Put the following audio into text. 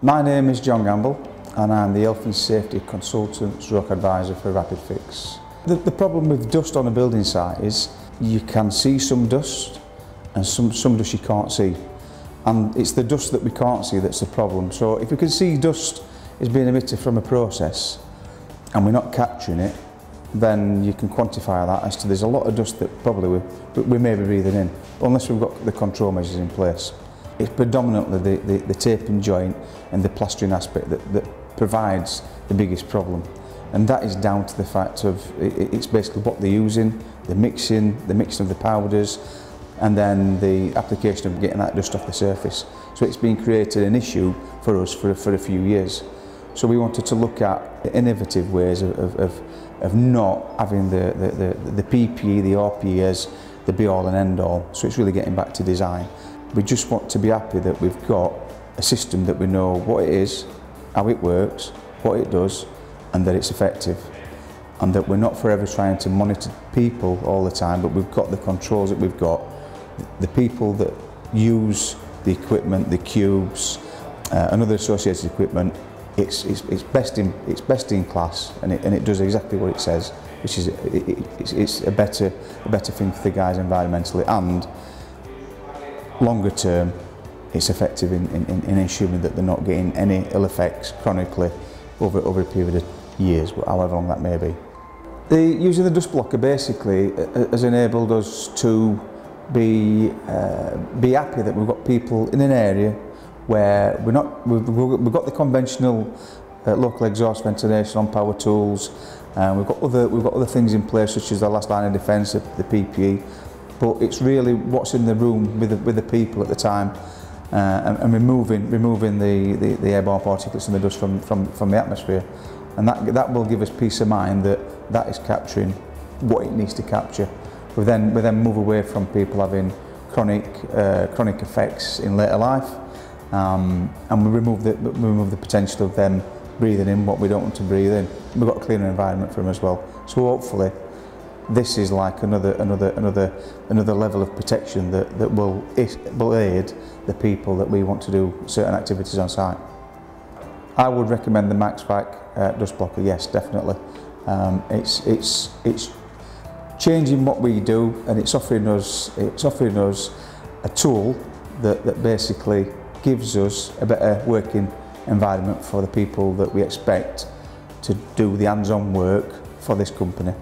My name is John Gamble and I'm the Health and Safety Consultant Stroke Advisor for Rapidfix. The problem with dust on a building site is you can see some dust and some dust you can't see. And it's the dust that we can't see that's the problem. So if we can see dust is being emitted from a process and we're not capturing it, then you can quantify that as to there's a lot of dust that probably we may be breathing in, unless we've got the control measures in place. It's predominantly the taping joint and the plastering aspect that provides the biggest problem. And that is down to the fact of it's basically what they're using, the mixing of the powders, and then the application of getting that dust off the surface. So it's been created an issue for us for a few years. So we wanted to look at innovative ways of not having the PPE, the RPEs, the be all and end all. So it's really getting back to design. We just want to be happy that we've got a system that we know what it is, how it works, what it does, and that it's effective. And that we're not forever trying to monitor people all the time, but we've got the controls that we've got, the people that use the equipment, the cubes, and other associated equipment. It's best in class, and it does exactly what it says, which is it's a better thing for the guys environmentally, and longer term it's effective in ensuring that they're not getting any ill effects chronically over a period of years, however long that may be. Using the dust blocker basically has enabled us to be happy that we've got people in an area where we've got the conventional local exhaust ventilation on power tools, and we've got other things in place such as the last line of defence, the PPE, but it's really what's in the room with the people at the time, and removing the airborne particulates and the dust from the atmosphere, and that will give us peace of mind that is capturing what it needs to capture. We then move away from people having chronic effects in later life. And we remove the potential of them breathing in what we don't want to breathe in. We've got a cleaner environment for them as well. So hopefully this is like another level of protection that will aid the people that we want to do certain activities on site. I would recommend the MAXVAC Dustblocker, yes, definitely. It's changing what we do, and it's offering us a tool that basically gives us a better working environment for the people that we expect to do the hands-on work for this company.